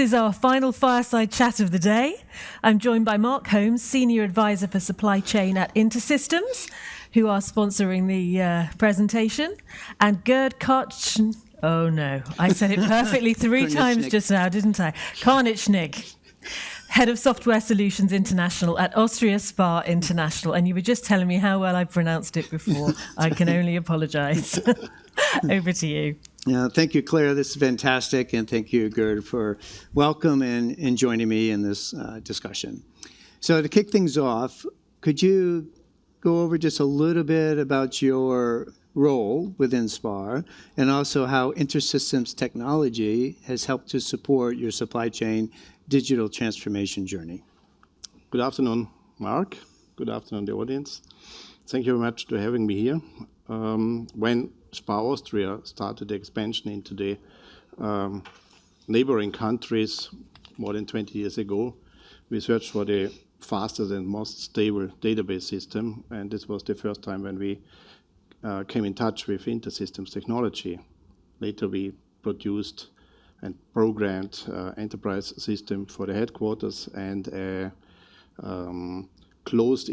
is our final Fireside Chat of the day. I'm joined by Mark Holmes, Senior Advisor for Supply Chain at InterSystems, who are sponsoring the presentation, and Gerd Karnitschnig. Oh no, I said it perfectly three times just now, didn't I? Karnitschnig, Head of Software Solutions International at Austria SPAR International. And you were just telling me how well I pronounced it before. I can only apologise. Over to you. Yeah, thank you, Claire. This is fantastic. And thank you, Gerd, for welcome and joining me in this discussion. So to kick things off, could you go over just a little bit about your role within SPAR and also how InterSystems technology has helped to support your supply chain digital transformation journey? Good afternoon, Mark. Good afternoon, the audience. Thank you very much for having me here. When SPAR Austria started the expansion into the neighboring countries more than 20 years ago, we searched for the fastest and most stable database system, and this was the first time when we came in touch with InterSystems technology. Later we produced and programmed enterprise system for the headquarters and a closed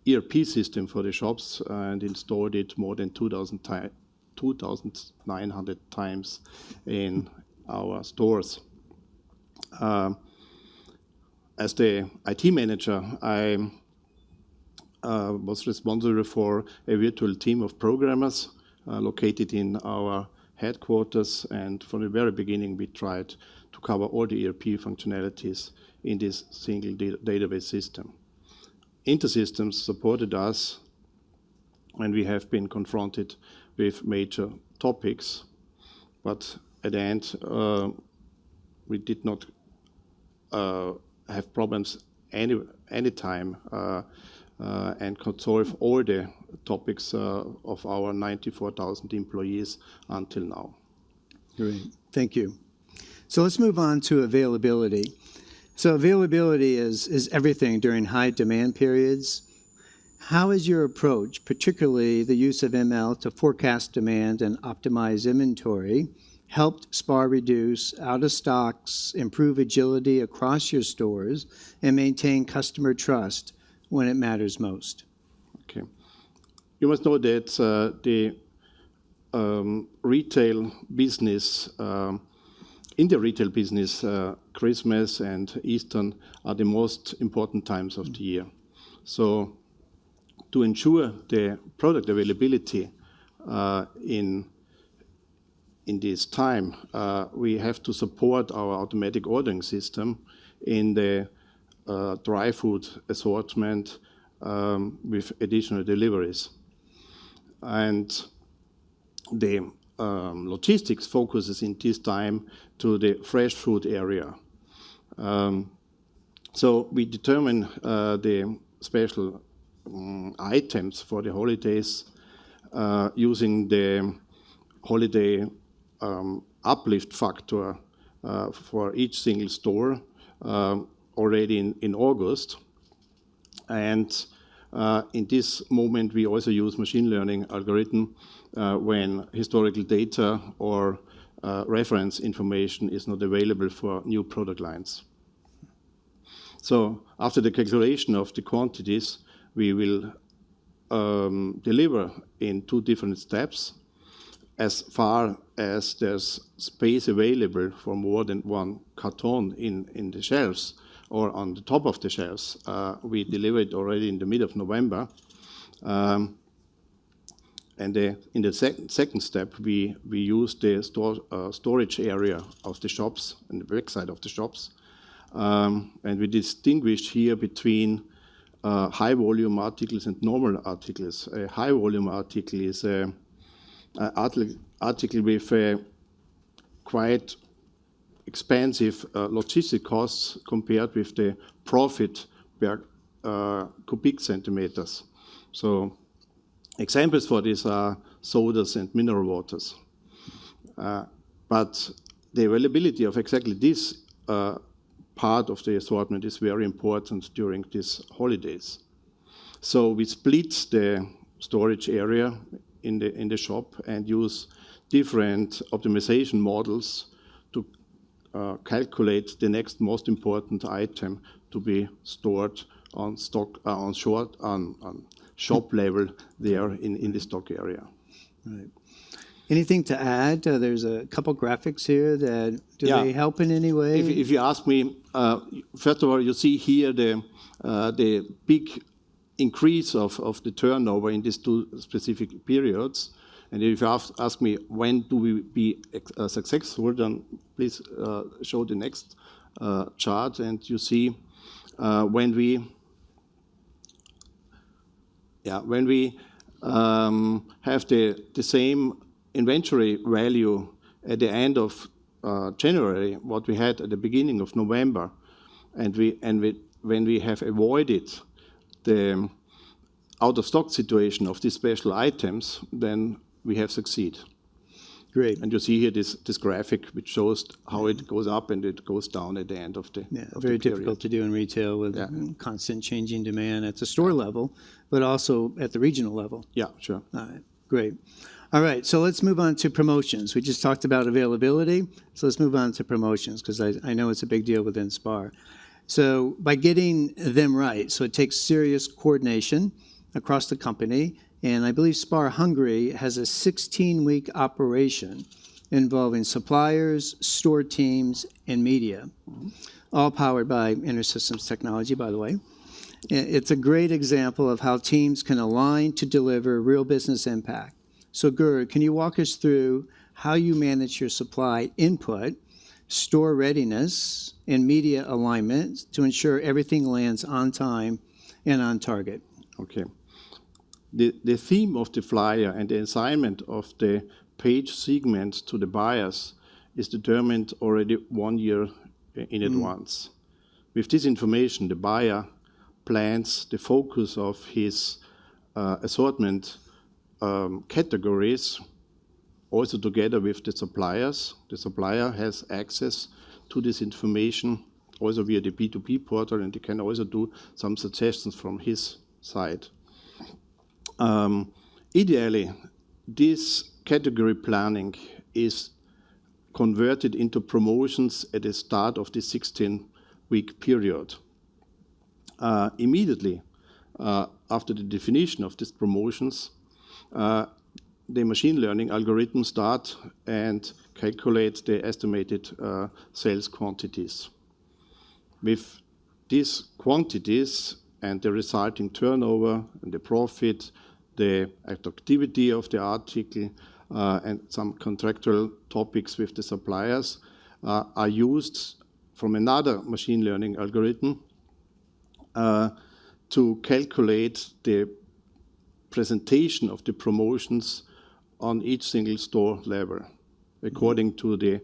ERP system for the shops and installed it more than 2,900 times in our stores. As the IT manager, I was responsible for a virtual team of programmers located in our headquarters, and from the very beginning we tried to cover all the ERP functionalities in this single database system. InterSystems supported us when we have been confronted with major topics, but at the end we did not have problems any time and could solve all the topics of our 94,000 employees until now. Great, thank you. So let's move on to availability. So availability is everything during high demand periods. How is your approach, particularly the use of ML to forecast demand and optimize inventory, helped SPAR reduce out of stocks, improve agility across your stores, and maintain customer trust when it matters most? Okay. You must know that the retail business, in the retail business, Christmas and Easter are the most important times of the year. So to ensure the product availability in this time, we have to support our automatic ordering system in the dry food assortment with additional deliveries. And the logistics focuses in this time to the fresh food area. So we determine the special items for the holidays using the holiday uplift factor for each single store already in August. And in this moment we also use machine learning algorithm when historical data or reference information is not available for new product lines. So after the calculation of the quantities, we will deliver in two different steps. As far as there's space available for more than one carton in the shelves or on the top of the shelves, we deliver it already in the middle of November. And in the second step, we use the storage area of the shops and the backside of the shops. And we distinguish here between high volume articles and normal articles. A high volume article is an article with quite expensive logistic costs compared with the profit per cubic centimeters. So examples for this are sodas and mineral waters. But the availability of exactly this part of the assortment is very important during these holidays. So we split the storage area in the shop and use different optimization models to calculate the next most important item to be stored on stock on shop level there in the stock area. Right. Anything to add? There's a couple graphics here that do they help in any way? If you ask me, first of all, you see here the big increase of the turnover in these two specific periods. And if you ask me when do we be successful, then please show the next chart, and you see when we have the same inventory value at the end of January, what we had at the beginning of November, and when we have avoided the out of stock situation of these special items, then we have succeeded. Great. And you see here this graphic which shows how it goes up and it goes down at the end of the very difficult to do in retail with constant changing demand at the store level, but also at the regional level. Yeah, sure. All right, great. All right, so let's move on to promotions. We just talked about availability, so let's move on to promotions because I know it's a big deal within SPAR. So by getting them right, so it takes serious coordination across the company, and I believe SPAR Hungary has a 16-week operation involving suppliers, store teams, and media, all powered by InterSystems technology, by the way. It's a great example of how teams can align to deliver real business impact. So Gerd, can you walk us through how you manage your supply input, store readiness, and media alignment to ensure everything lands on time and on target? Okay. The theme of the flyer and the assignment of the page segments to the buyers is determined already 1 year in advance. With this information, the buyer plans the focus of his assortment categories, also together with the suppliers. The supplier has access to this information also via the B2B portal, and he can also do some suggestions from his side. Ideally, this category planning is converted into promotions at the start of the 16-week period. Immediately after the definition of these promotions, the machine learning algorithms start and calculate the estimated sales quantities. With these quantities and the resulting turnover and the profit, the activity of the article, and some contractual topics with the suppliers are used from another machine learning algorithm to calculate the presentation of the promotions on each single store level, according to the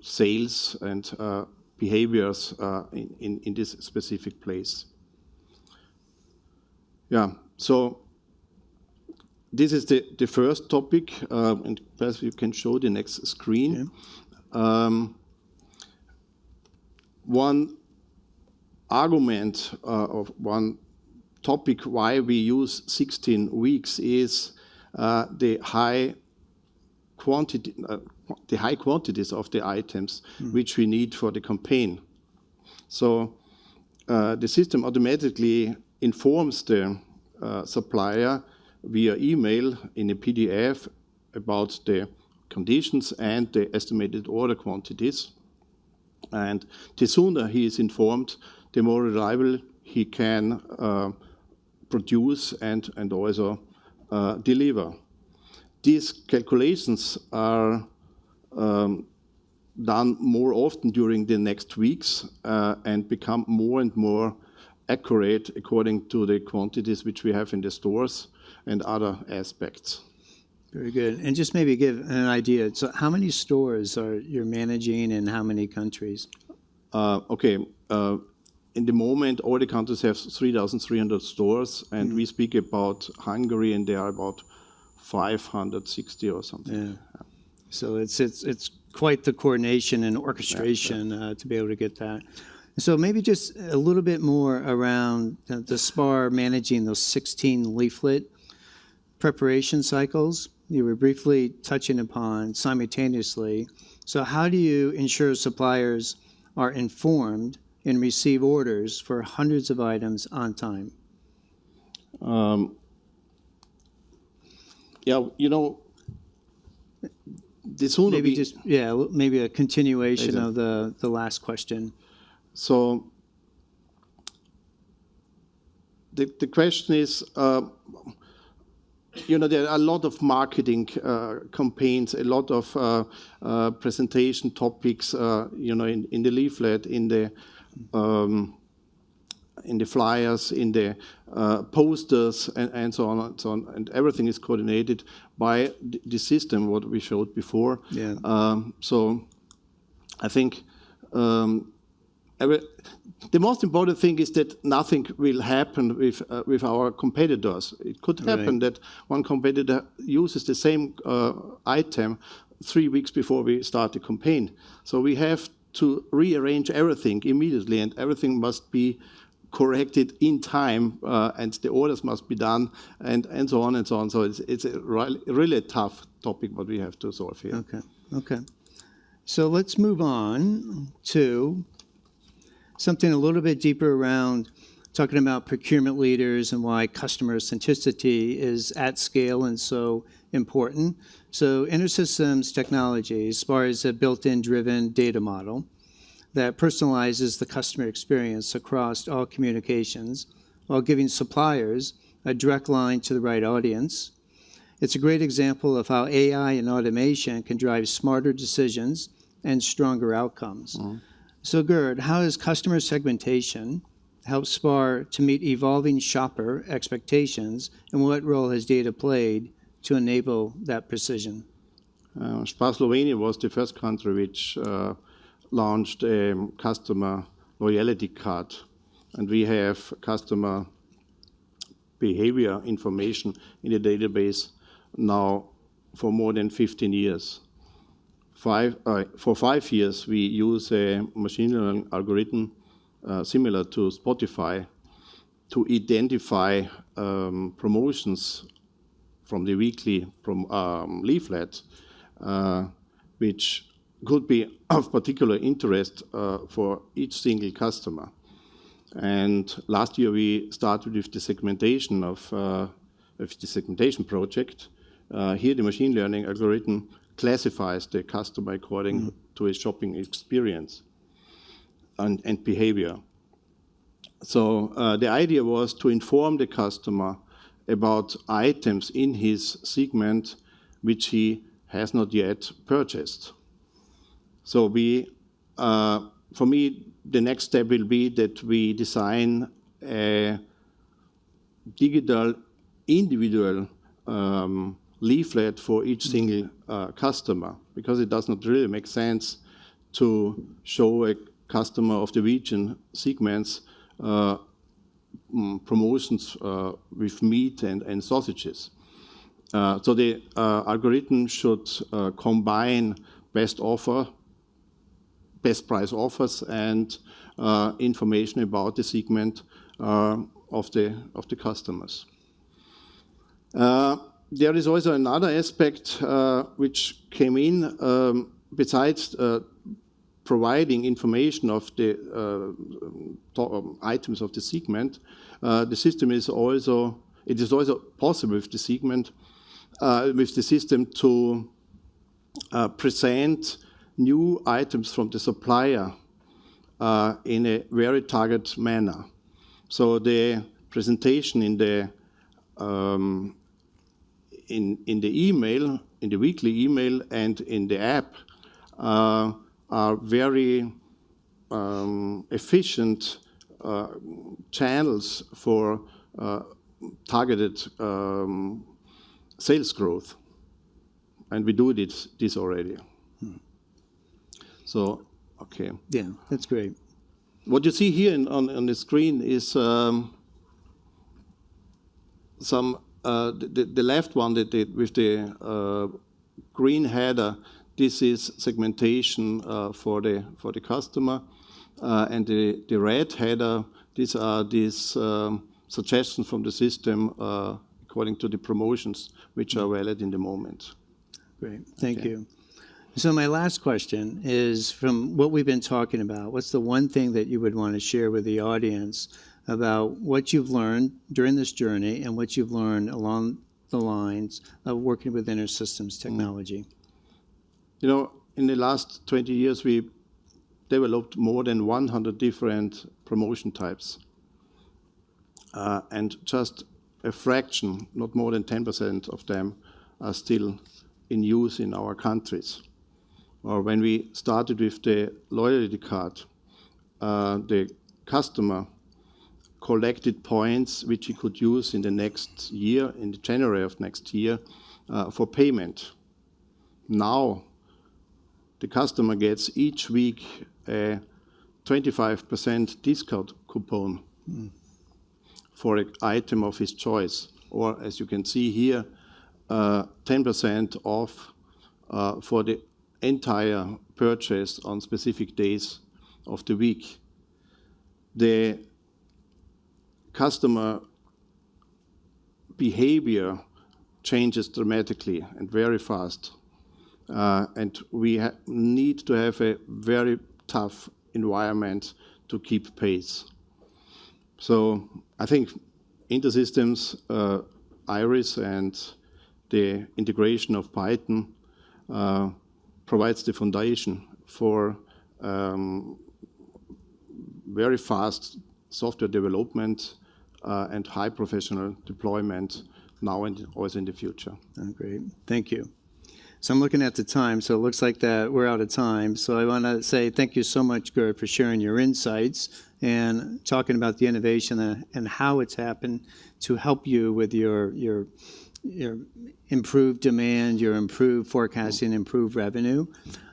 sales and behaviors in this specific place. Yeah, so this is the first topic, and perhaps you can show the next screen. Yeah. One argument of one topic why we use 16 weeks is the high quantities of the items which we need for the campaign. So the system automatically informs the supplier via email in a PDF about the conditions and the estimated order quantities. And the sooner he is informed, the more reliable he can produce and also deliver. These calculations are done more often during the next weeks and become more and more accurate according to the quantities which we have in the stores and other aspects. Very good. And just maybe give an idea. So how many stores are you managing in how many countries? Okay. In the moment, all the countries have 3,300 stores, and we speak about Hungary, and they are about 560 or something. Yeah. So it's quite the coordination and orchestration to be able to get that. So maybe just a little bit more around the SPAR managing those 16 leaflet preparation cycles. you were briefly touching upon simultaneously. So how do you ensure suppliers are informed and receive orders for hundreds of items on time? Yeah, you know, the sooner Maybe we, maybe a continuation Exactly. of the last question. So the question is, you know, there are a lot of marketing campaigns, a lot of presentation topics, you know, in the leaflet, in the flyers, in the posters, and so on and so on, and everything is coordinated by the system, what we showed before. Yeah. So I think the most important thing is that nothing will happen with our competitors. It could happen that one competitor uses the same item 3 weeks before we start the campaign. So we have to rearrange everything immediately, and everything must be corrected in time, and the orders must be done, and so on and so on. So it's a really tough topic what we have to solve here. Okay. So let's move on to something a little bit deeper around talking about procurement leaders and why customer centricity is at scale and so important. So InterSystems technology, SPAR, is a built-in driven data model that personalizes the customer experience across all communications while giving suppliers a direct line to the right audience. It's a great example of how AI and automation can drive smarter decisions and stronger outcomes. So Gerd, how has customer segmentation helped SPAR to meet evolving shopper expectations, and what role has data played to enable that precision? SPAR Slovenia was the first country which launched a customer loyalty card, and we have customer behavior information in the database now for more than 15 years. For 5 years, we use a machine learning algorithm similar to Spotify to identify promotions from the weekly leaflet, which could be of particular interest for each single customer. And last year we started with the segmentation project. Here the machine learning algorithm classifies the customer according to his shopping experience and behavior. So the idea was to inform the customer about items in his segment which he has not yet purchased. So for me, the next step will be that we design a digital individual leaflet for each single customer, because it does not really make sense to show a customer of the region segments promotions with meat and sausages. So the algorithm should combine best price offers and information about the segment of the customers. There is also another aspect which came in besides providing information of the items of the segment. The system is also possible with the segment with the system to present new items from the supplier in a very targeted manner. So the presentation in the email, in the weekly email, and in the app are very efficient channels for targeted sales growth, and we do this already. So, okay. Yeah, that's great. What you see here on the screen is some the left one with the green header. This is segmentation for the customer, and the red header. These are suggestions from the system according to the promotions which are valid in the moment. Great, thank you. So my last question is, from what we've been talking about, what's the one thing that you would want to share with the audience about what you've learned during this journey and what you've learned along the lines of working with InterSystems technology? You know, in the last 20 years, we developed more than 100 different promotion types. And just a fraction, not more than 10% of them, are still in use in our countries. Or when we started with the loyalty card, the customer collected points which he could use in the next year, in the January of next year, for payment. Now, the customer gets each week a 25% discount coupon for an item of his choice. Or, as you can see here, 10% off for the entire purchase on specific days of the week. The customer behavior changes dramatically and very fast. And we need to have a very tough environment to keep pace. So I think InterSystems, Iris, and the integration of Python provides the foundation for very fast software development and high professional deployment now and also in the future. Oh, great, thank you. So I'm looking at the time, so it looks like that we're out of time. So I want to say thank you so much, Gerd, for sharing your insights and talking about the innovation and how it's happened to help you with your improved demand, your improved forecasting, improved revenue,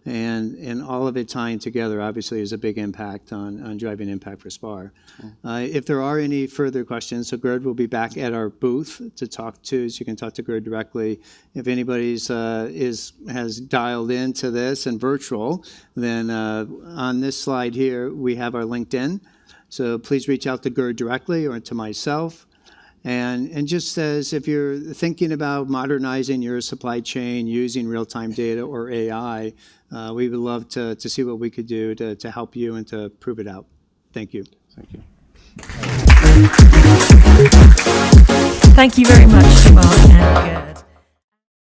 and all of it tying together obviously is a big impact on driving impact for SPAR. If there are any further questions, so Gerd will be back at our booth to talk to, so you can talk to Gerd directly. If anybody's has dialed into this and virtual, then on this slide here we have our LinkedIn. So please reach out to Gerd directly or to myself. And just as if you're thinking about modernizing your supply chain using real-time data or AI, we would love to see what we could do to help you and to prove it out. Thank you. Thank you. Thank you very much to Mark and Gerd.